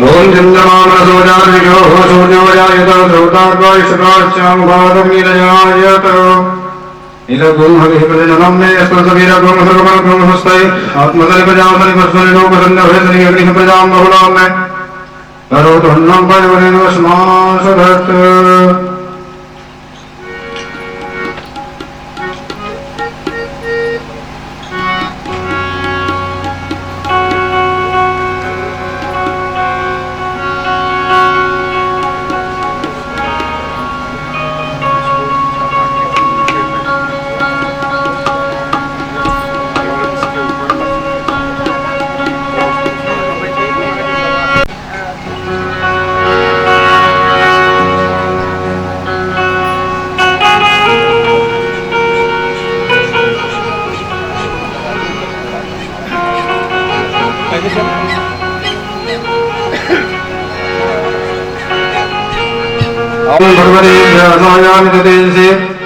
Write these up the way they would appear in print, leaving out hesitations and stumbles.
ओम चंद्रमानसोजारियो सूर्योजायत ध्रुवताद्वायुषकाश्चामुभागमीरजायत इलगुं हरिः प्रजननं मे स्पृशवीरगुं सर्वगुं हस्तै आत्मसरिप्रजां सरिपस्वरिलोकसन्नभयसरि अग्निः प्रजां बहुलां मे करोतु हन्नं परिवरेणस्मासधत्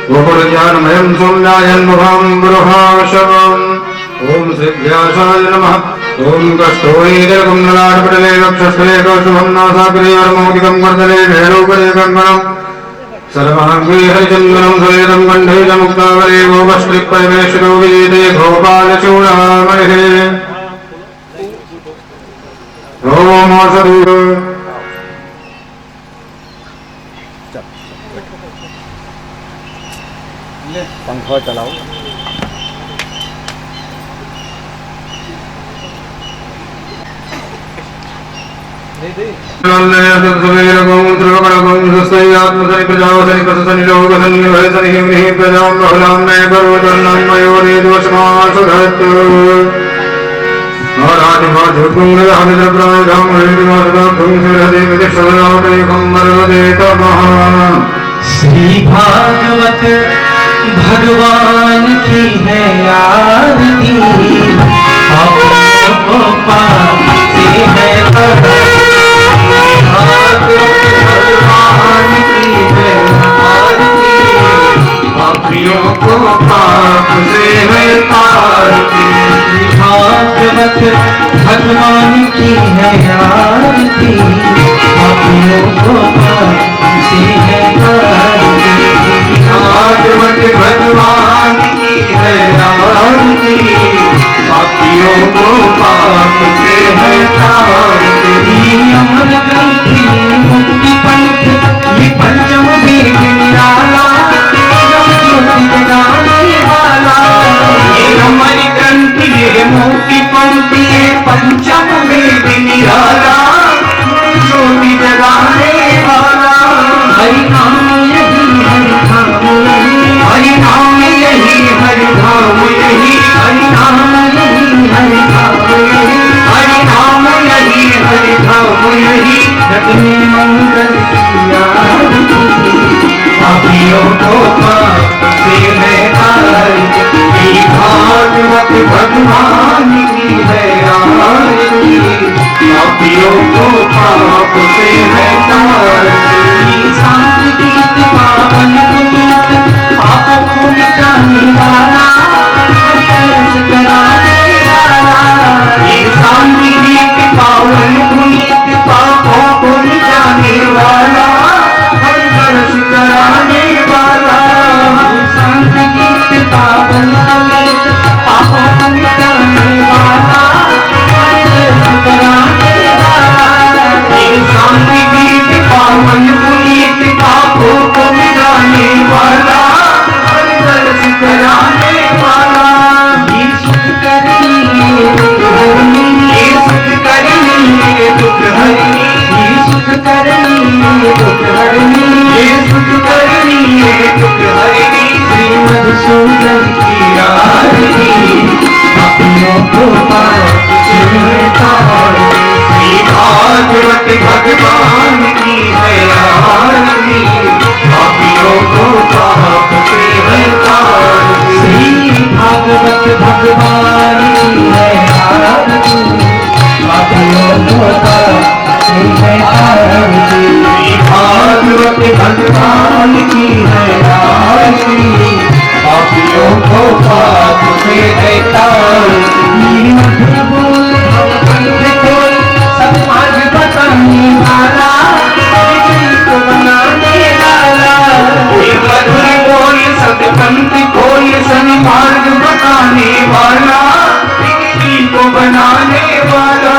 गोपुरज्ञानमयं सोम्यायन्मुखं बृहाशवम् ॐ श्रीव्यासाय नमः ॐ कष्टोहीरकुण्डलाटपटले वक्षस्थले कौशुभं नासाग्रेयर्मौलिकं वर्धने भेरोपरे कङ्कणम् सर्वाङ्गे हरिचन्दनं सलेदं कण्ठे च मुक्तावले गोपश्रीपरमेश्वरो विजेते गोपालचूडामणिः ॐ पंखा चलाओ श्री भागवत भगवान की है आरती अपनों को पाते हैं भगवान की है आरती पापियों को पाप से है तारती भागवत भगवान की है आरती पापियों को पाप से है तारती भागवत भगवान की है आरती पापियों को पाप से है तारती अमर ग्रंथि मुक्ति पंथ ये पंचम वेद निराला ज्योति जगाने वाला ये अमर ग्रंथि ये मुक्ति पंथ ये पंचम वेद निराला ज्योति जगाने वाला हरि नाम यही हरि नाम यही हरि नाम यही हरि नाम यही हरि नाम यही हरि नाम यही हरि नाम यही हरि नाम यही रखने मंगल की आरती पापियों को पाप से है आरती भागवत भगवान की है आरती पापियों को पाप से है तारती शांति गीत पावन पुनीत पाप को मिटाने वाला हर्ष कराने वाला ये शांति गीत पावन पुनीत पापों को मिटाने वाला हर्ष कराने वाला शांति गीत पावन पुनीत पापों को मिटाने वाला हर्ष कराने वाला ये शांति गीत पावन पुनीत पापों को मिटाने वाला हर्ष कराने वाला ये सुख करनी ये सुख करनी ये दुख हरनी ये सुख करनी ये दुख हरनी ये सुख करनी ये दुख हरनी श्री मधुसूदन की आरती पापियों को पाप से तारती श्री भागवत भगवान की है आरती पापियों को भगवती भगवान की है आरती, पापियों को पाप से तारती। मधुर बोल भगवंत बोल सब मार्ग बताने वाला, को बनाने वाला। मधुर बोल सतपंथ खोल सन्मार्ग बताने वाला, को बनाने वाला।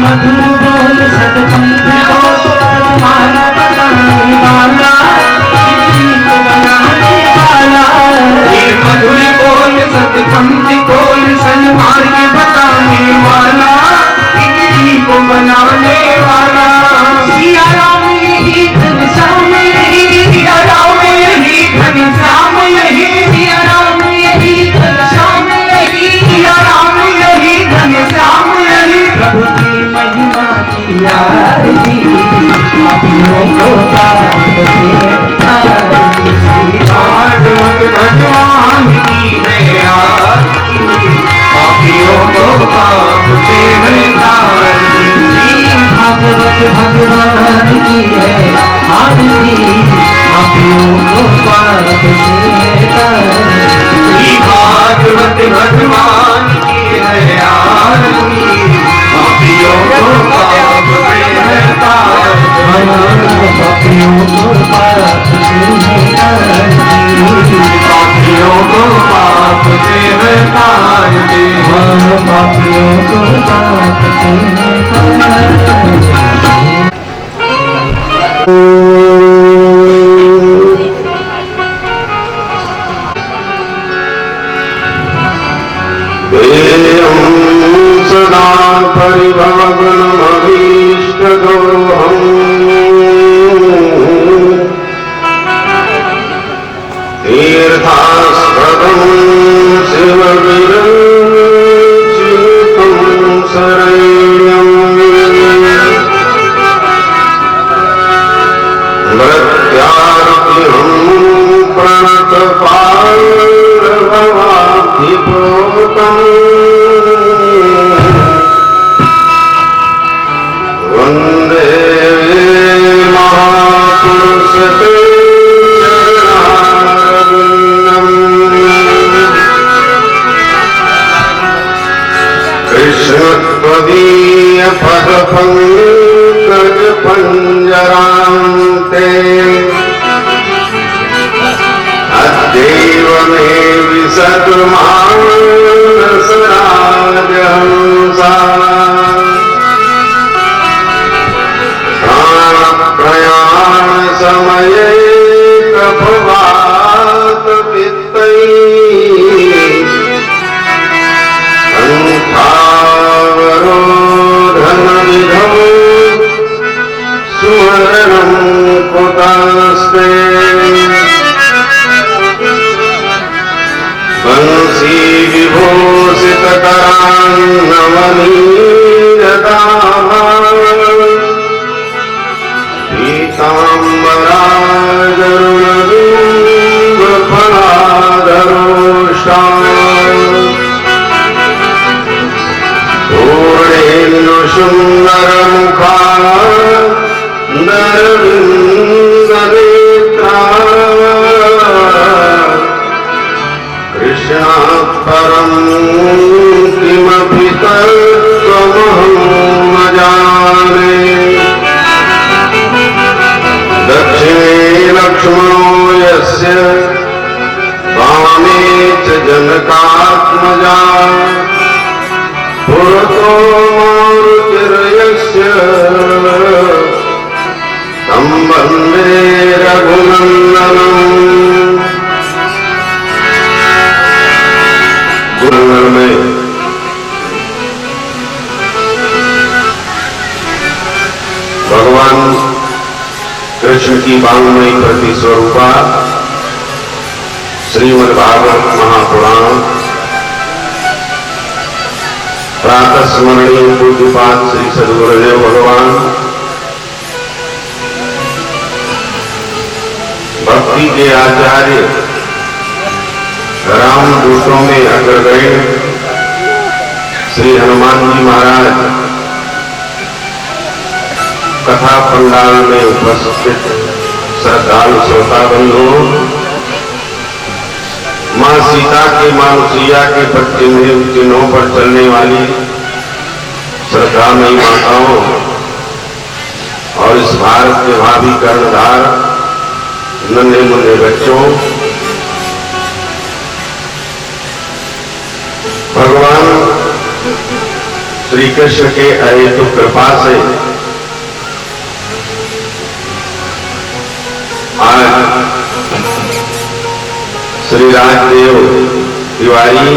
मधुर बोल सतपंथ खोल सन्मार्ग बताने वाला, को बनाने वाला। मधुर बोल सतपंथ खोल सन्मार्ग बताने वाला, को बनाने वाला। सिया राम यही घनश्याम यही, सिया राम यही घनश्याम यही, सिया राम यही घनश्याम यही, सिया राम यही घनश्याम यही। प्रभु की महिमा की आरती, पापियों को पाप से तारती। भागवत भगवान की है आरती, पापियों को पाप से तारती। भागवत भगवान की है आरती, पापियों को पाप से तारती। भागवत भगवान की है आरती, पापियों को पाप से तारती। पापियों को पाप से तारती, पापियों को पाप से तारती। पापियों को पाप से तारती। सदा परिभवग्नमभीष्टदोहम् तीर्थास्पदं शिवविरञ्चितं शरण्यम् मृत्यार्तिहं प्रणतपालभवाधिपोतम् वन्दे महापुरुषते कृष्णत्वदीय पदपङ्कज पञ्जरान्ते अद्यैव मे विशतमानसराजहंसा प्राणप्रयाण समये कफवात पित्तैः कंठावरोधनविधौ सुवर्णं कुतस्ते बंसी विभूषितकरान्नवनीरताः पीताम्बरागरुणबिम्बफलाधरोष्टाः पूर्णेन्दुसुन्दरमुखाः नरविन्दनेत्राः कृष्णात् परं किमपि तत्त्वमहं न जाने। दक्षिणे लक्ष्मणो यस्य वामे च जनकात्मजा पुरतो मारुतिर्यस्य तं वन्दे रघुनन्दनम्। गुरुनगर में भगवान कृष्ण की वाङ्मयी प्रति स्वरूपा श्रीमद्भागवत महापुराण प्रातः स्मरणीय पूज्यपाद श्री सद्गुरुदेव भगवान भक्ति के आचार्य रामदूतों में अग्रगण्य श्री हनुमान जी महाराज कथा पंडाल में उपस्थित श्रद्धालु श्रोता बंधुओं, मां सीता के मानुषिया के चिन्हों पर चलने वाली श्रद्धामयी माताओं और इस भारत के भावी कर्णधार नन्हे मुन्ने बच्चों, भगवान श्री कृष्ण के अहेतुक कृपा से आज श्री राजदेव तिवारी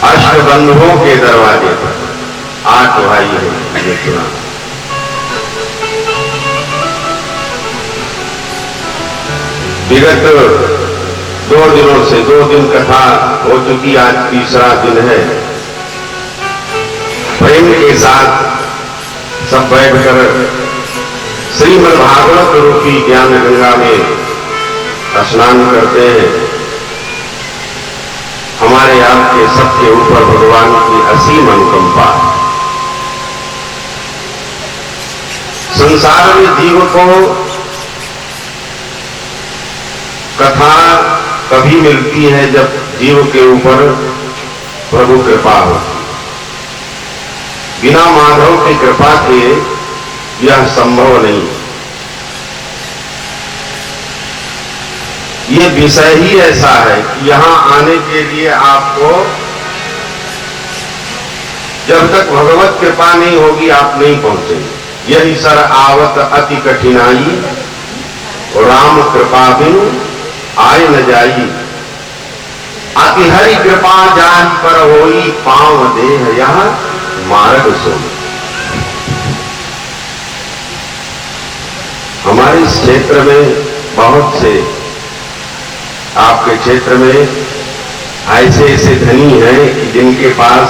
अष्टबंधुओं के दरवाजे पर 8 भाई हैं ये चुना। विगत 2 दिनों से 2 दिन कथा हो चुकी, आज तीसरा दिन है। प्रेम के साथ सब बैठकर श्रीमद् भागवत रूपी ज्ञान गंगा में स्नान करते हैं। हमारे आपके सबके ऊपर भगवान की असीम अनुकंपा। संसार में जीव को कथा कभी मिलती है जब जीव के ऊपर प्रभु कृपा होती। बिना माधव की कृपा के यह संभव नहीं। ये विषय ही ऐसा है कि यहां आने के लिए आपको जब तक भगवत कृपा नहीं होगी आप नहीं पहुंचेंगे। यही सर आवत अति कठिनाई, राम कृपा बिन आय न जाई, अति हरि कृपा जान पर होई, पांव देह यह मार्ग सो। हमारे इस क्षेत्र में बहुत से, आपके क्षेत्र में ऐसे ऐसे धनी हैं कि जिनके पास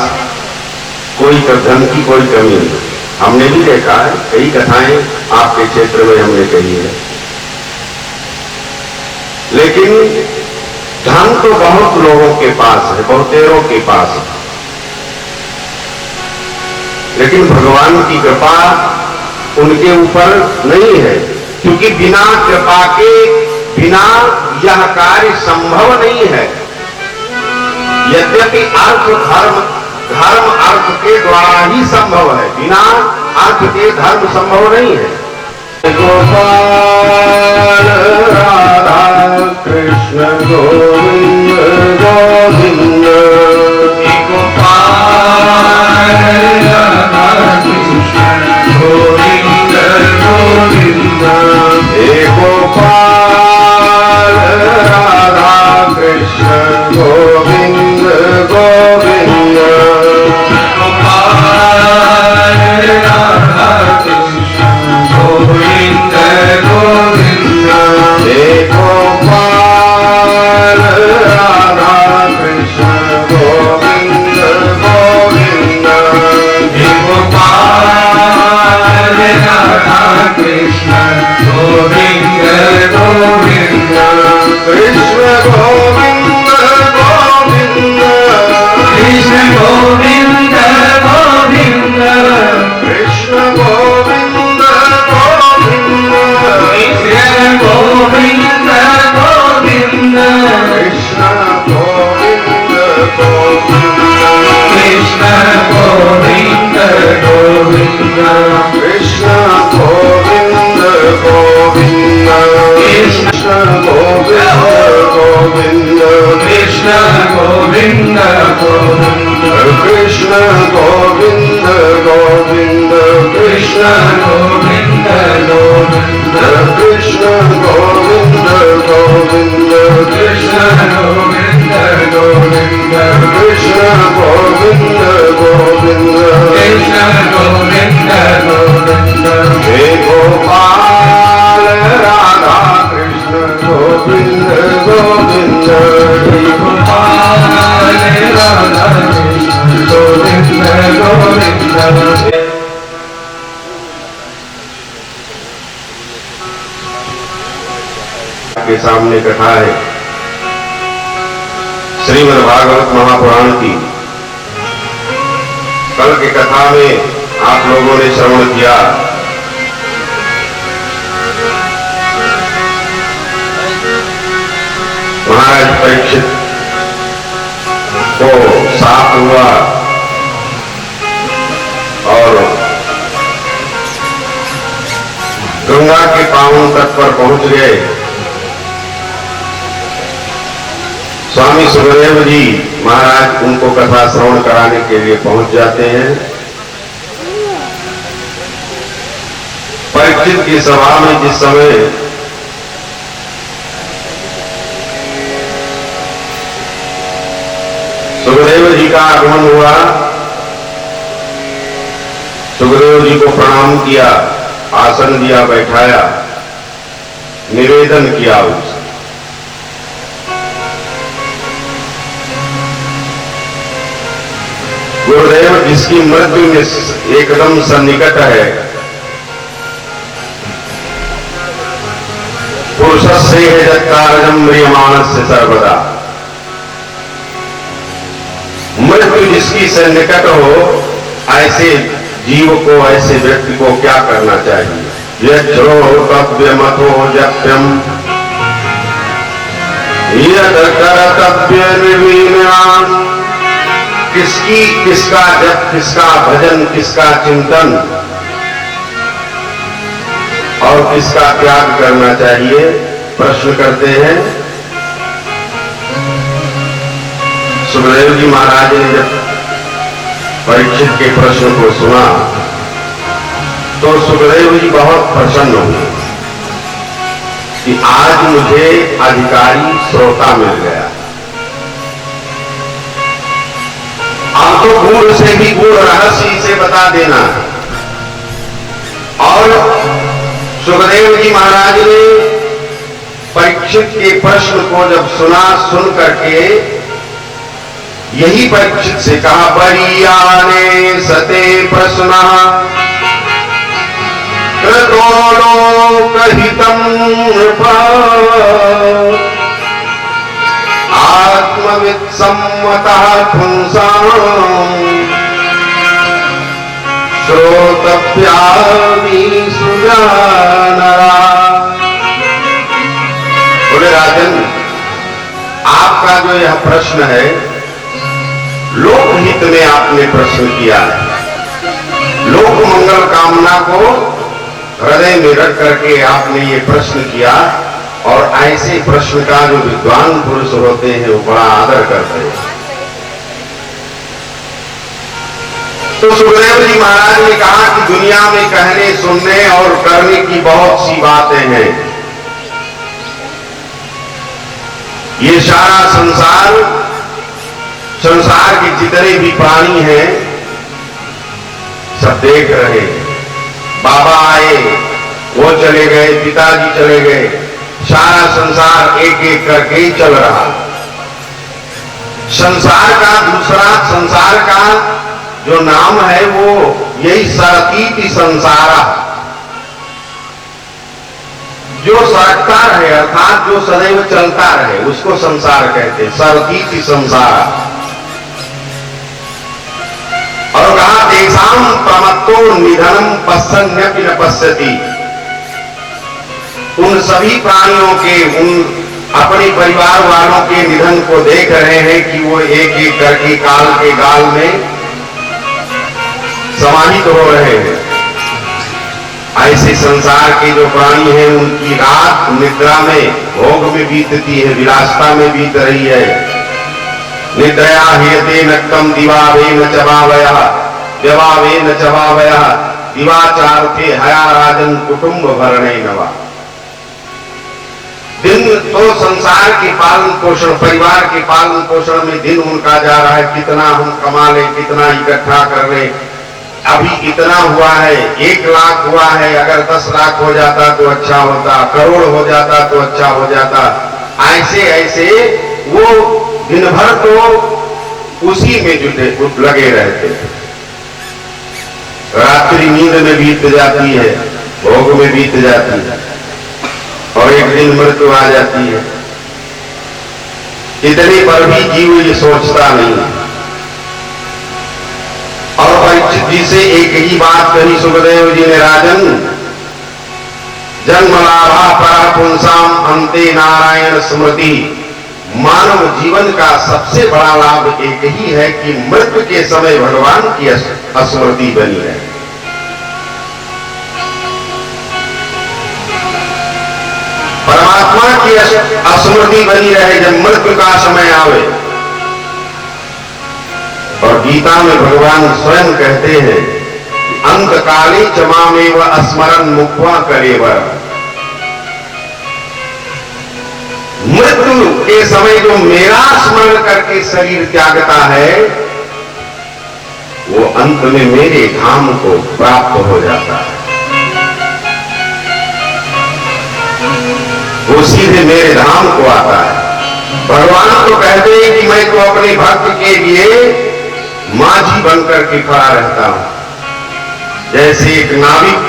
कोई धन की कोई कमी नहीं। हमने भी देखा है, कई कथाएं आपके क्षेत्र में हमने कही है। लेकिन धन तो बहुत लोगों के पास है, बहुतेरों के पास है, लेकिन भगवान की कृपा उनके ऊपर नहीं है, क्योंकि बिना कृपा के बिना यह कार्य संभव नहीं है। यद्यपि अर्थ धर्म अर्थ के द्वारा ही संभव है, बिना अर्थ के धर्म संभव नहीं है। गोपाल राधा कृष्ण गोविंद गोविंद, गोपाल राधा कृष्ण गोविंद गोविंद, हे गोपाल राधा कृष्ण गोविंद गोविंद, गोपाल राधा कृष्ण गोविंद गोविंद, हे गोपाल राधा कृष्ण गोविंद गोविंद, हे गोपाल राधा कृष्ण गोविंद गोविंद, कृष्ण गोविंद गोविंद, कृष्ण गोविंद गोविंद, कृष्ण गोविंद गोविंद, कृष्ण गोविंद गोविंद, कृष्ण गोविंद गोविंद, कृष्ण गोविंद गोविंद, कृष्ण गोविंद गोविंद, कृष्ण गोविंद गोविंद, कृष्ण गोविंद गोविंद, कृष्ण गोविंद गोविंद, कृष्ण गोविंद गोविंद, कृष्ण गोविंद गोविंद, कृष्ण गोविंद गोविंद, कृष्ण गोविंद गोविंद, कृष्ण गोविंद गोविंद, हे गोपाल राधा कृष्ण गोविंद गोविंद, हे गोपाल राधा कृष्ण गोविंद गोविंद। के सामने कथा है श्रीमद् भागवत महापुराण की। कल की कथा में आप लोगों ने श्रवण किया। महाराज परीक्षित को साफ हुआ और गंगा के पावन तट पर पहुंच गए। स्वामी सुखदेव जी महाराज उनको कथा श्रवण कराने के लिए पहुंच जाते हैं। परीक्षित की सभा में जिस समय सुखदेव जी का आगमन हुआ, सुखदेव जी को प्रणाम किया, आसन दिया, बैठाया, निवेदन किया उससे। गुरुदेव जिसकी मृत्यु में एकदम सन्निकट है, पुरुषस्य जत्कारजम म्रियमाणस्य सर्वदा, मृत्यु जिसकी से निकट हो, ऐसे जीव को, ऐसे व्यक्ति को क्या करना चाहिए? यज्ञोतव्यमतो जप्यम यद कर्तव्य निर्वीणान, किसका जप, किसका भजन, किसका चिंतन और किसका त्याग करना चाहिए? प्रश्न करते हैं। सुखदेव जी महाराज ने जब परीक्षित के प्रश्न को सुना तो सुखदेव जी बहुत प्रसन्न हुए कि आज मुझे अधिकारी श्रोता मिल गया। अब तो गूढ़ से भी गूढ़ रहस्य इसे बता देना। और सुखदेव जी महाराज ने परीक्षित के प्रश्न को जब सुना, सुन करके यही परीक्षित से कहा, बरीयाने सते प्रश्न कृतो लोकहितम आत्मवित् सम्मतः पुंसां श्रोतव्यानि सुजानरा। बोले राजन, आपका जो यह प्रश्न है लोकहित में आपने प्रश्न किया है। लोक मंगल कामना को हृदय में रख करके आपने ये प्रश्न किया, और ऐसे प्रश्न का जो विद्वान पुरुष होते हैं वो बड़ा आदर करते हैं। तो सुखदेव जी महाराज ने कहा कि दुनिया में कहने, सुनने और करने की बहुत सी बातें हैं। ये सारा संसार के जितने भी प्राणी हैं सब देख रहे हैं। बाबा आए, वो चले गए, पिताजी चले गए, सारा संसार एक एक करके ही चल रहा। संसार का जो नाम है वो यही सरतीति संसारा, जो सरकता रहे अर्थात जो सदैव चलता रहे उसको संसार कहते हैं, सरतीति संसारा। और कहा तेषां प्रमत्तो निधनम पश्यन्यपि न पश्यति, उन सभी प्राणियों के, उन अपने परिवार वालों के निधन को देख रहे हैं कि वो एक एक करके काल के गाल में समाहित हो रहे हैं। ऐसे संसार के जो प्राणी हैं उनकी रात निद्रा में, भोग में बीतती है, विलासता में बीत रही है। निद्रया ह्रियते नक्तम दिवावेन चवावयः, व्यवावेन चवावयः, दिवाचार्थे हया राजन कुटुंब भरणे नवा। दिन तो संसार के पालन पोषण, परिवार के पालन पोषण में दिन उनका जा रहा है, कितना हम कमा लें, कितना इकट्ठा कर लें। अभी इतना हुआ है, 1 लाख हुआ है, अगर 10 लाख हो जाता तो अच्छा होता, करोड़ हो जाता तो अच्छा हो जाता। ऐसे ऐसे वो दिन भर तो उसी में जुटे लगे रहते। रात्रि नींद में बीत जाती है, भोग में बीत जाती है, और एक दिन मृत्यु आ जाती है। इतने पर भी जीव ये सोचता नहीं। और परीक्षित जी से एक ही बात कही सुखदेव जी ने, राजन, जन्म लाभा पर पुंसाम अंते नारायण स्मृति। मानव जीवन का सबसे बड़ा लाभ एक ही है कि मृत्यु के समय भगवान की स्मृति बनी है। परमात्मा की स्मृति बनी रहे जब मृत्यु का समय आवे। और गीता में भगवान स्वयं कहते हैं, अंतकाले चमामेव स्मरण मुक्त्वा कलेवर। मृत्यु के समय जो मेरा स्मरण करके शरीर त्यागता है, वो अंत में मेरे धाम को प्राप्त हो जाता है, वो सीधे मेरे धाम को आता है। भगवान तो कहते हैं कि मैं तो अपने भक्त के लिए माझी बनकर के खड़ा रहता हूं। जैसे एक नाविक,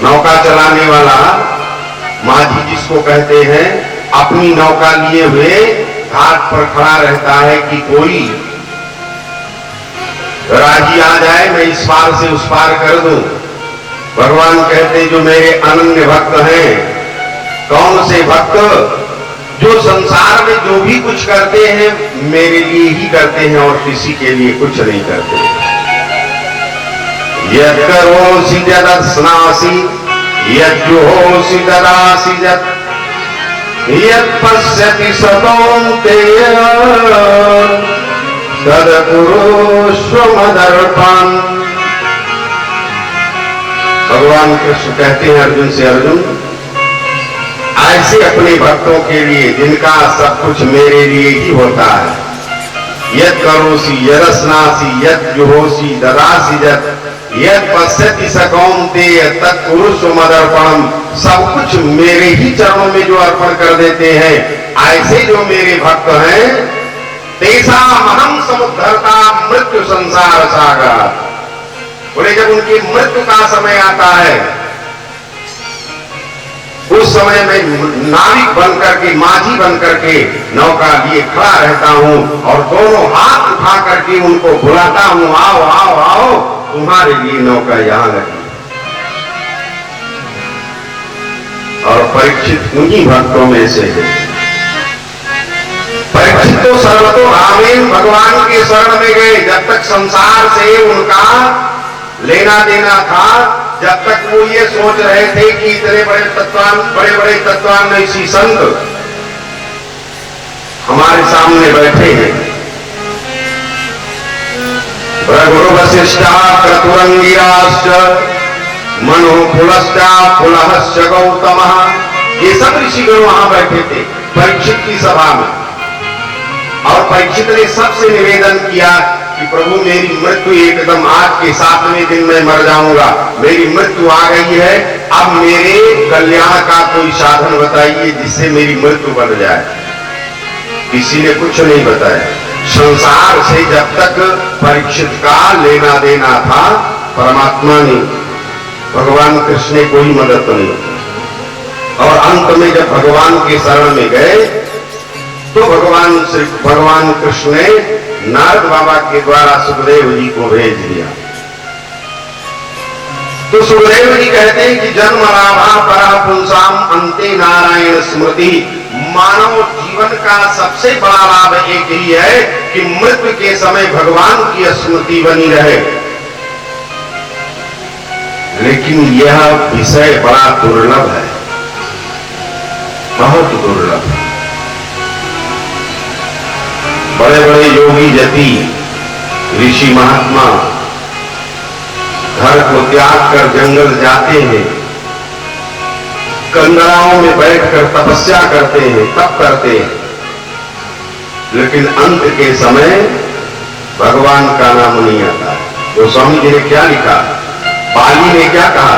नौका चलाने वाला माझी जिसको कहते हैं, अपनी नौका लिए हुए घाट पर खड़ा रहता है कि कोई राजी आ जाए, मैं इस पार से उस पार कर दूं। भगवान कहते जो मेरे अनन्य भक्त हैं, कौन से भक्त? जो संसार में जो भी कुछ करते हैं मेरे लिए ही करते हैं और किसी के लिए कुछ नहीं करते। यद करोसि यदस्नासि यज्जुहोसि ददासि यत् यत् पश्यति सतोऽन्तेय तद कुरुष्व मदर्पण। भगवान कृष्ण कहते हैं अर्जुन से, अर्जुन ऐसे अपने भक्तों के लिए जिनका सब कुछ मेरे लिए ही होता है, यद करोसि यदस्नासि यज्जुहोसि ददासि यत् पश्यति स कौन्तेय तत् कुरुष्व मदर्पणम्। सब कुछ मेरे ही चरणों में जो अर्पण कर देते हैं, ऐसे जो मेरे भक्त हैं, तेषामहं समुद्धर्ता मृत्यु संसार सागरात्। बोले जब उनकी मृत्यु का समय आता है, उस समय मैं नाविक बनकर के, माझी बनकर के नौका लिए खड़ा रहता हूं और दोनों हाथ उठा करके उनको बुलाता हूं, आओ आओ आओ, तुम्हारे लिए नौका यहां लगी। और परीक्षित उन्हीं भक्तों में से है। परीक्षित तो सर्वतो रामेण, भगवान के शरण में गए। जब तक संसार से उनका लेना देना था, जब तक वो ये सोच रहे थे कि इतने बड़े बड़े तत्वान्वेषी संत हमारे सामने बैठे हैं, भृगु वशिष्ठा क्रतुरंगिराश्च मनो पुलश्चा पुलहश्च गौतमः। ये सब ऋषिगण वहां बैठे थे परीक्षित की सभा में। और परीक्षित ने सबसे निवेदन किया कि प्रभु मेरी मृत्यु एकदम आज के 7वें दिन में मर जाऊंगा, मेरी मृत्यु आ गई है, अब मेरे कल्याण का कोई साधन बताइए जिससे मेरी मृत्यु बन जाए। किसी ने कुछ नहीं बताया। संसार से जब तक परीक्षित का लेना देना था, परमात्मा ने, भगवान कृष्ण ने कोई मदद नहीं। और अंत में जब भगवान के शरण में गए तो भगवान कृष्ण ने नारद बाबा के द्वारा सुखदेव जी को भेज दिया। तो सुखदेव जी कहते हैं कि जन्म लाभा परा पुंसाम अंते नारायण स्मृति। मानव जीवन का सबसे बड़ा लाभ एक ही है कि मृत्यु के समय भगवान की स्मृति बनी रहे। लेकिन यह विषय बड़ा दुर्लभ है, बहुत दुर्लभ है। बड़े बड़े योगी जति, ऋषि महात्मा घर को त्याग कर जंगल जाते हैं, कंदराओं में बैठकर तपस्या करते हैं, तप करते हैं, लेकिन अंत के समय भगवान का नाम नहीं आता। तो स्वामी जी ने क्या लिखा, बाली ने क्या कहा,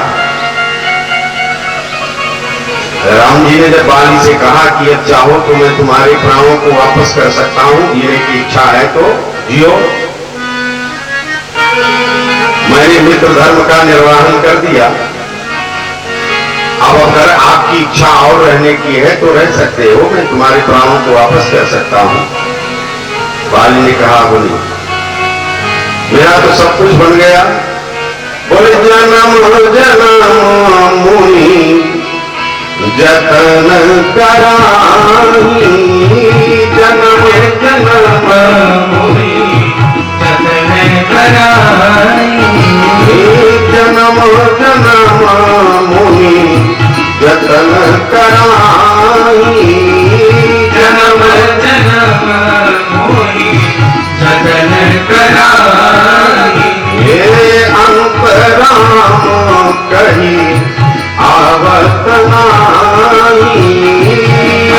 राम जी ने जब बाली से कहा कि अब चाहो तो मैं तुम्हारे प्राणों को वापस कर सकता हूं, जीने की इच्छा है तो जियो। मैंने मित्र धर्म का निर्वाहन कर दिया, अब अगर आपकी इच्छा और रहने की है तो रह सकते हो, मैं तुम्हारे प्राणों को वापस कर सकता हूं। बाली ने कहा बोली, मेरा तो सब कुछ बन गया। बोले जन्म जन्म मुनि जतन कराई, जन्म जन्म मुनि जतन कराई, जन्म जन्म मुनि जतन कराई, जन्म जन्म मुनि जतन कराई। ये अंतराम कही आवत नाई,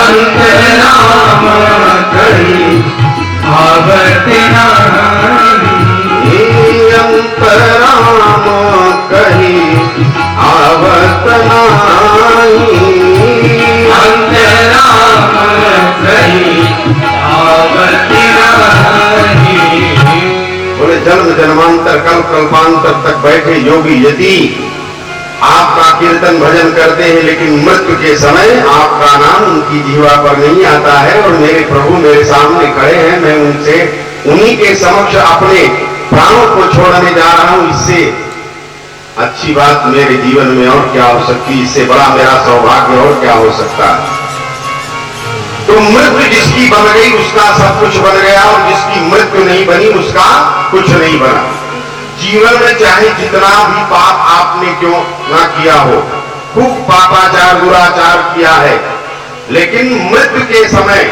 अंतराम कही आवत नाई, ये अंतराम कही आवत नाई, अंतराम कही आवत नाई। बोले जन्म जन्मांतर कल्प कल्पांतर तक बैठे योगी यदि आपका कीर्तन भजन करते हैं, लेकिन मृत्यु के समय आपका नाम उनकी जीवा पर नहीं आता है और मेरे प्रभु मेरे सामने खड़े हैं, मैं उनसे उन्हीं के समक्ष अपने प्राणों को छोड़ने जा रहा हूं। इससे अच्छी बात मेरे जीवन में और क्या हो सकती, इससे बड़ा मेरा सौभाग्य और क्या हो सकता है। तो मृत्यु जिसकी बन गई उसका सब कुछ बन गया, और जिसकी मृत्यु नहीं बनी उसका कुछ नहीं बना। जीवन में चाहे जितना भी पाप आपने क्यों ना किया हो, खूब पापाचार दुराचार किया है, लेकिन मृत्यु के समय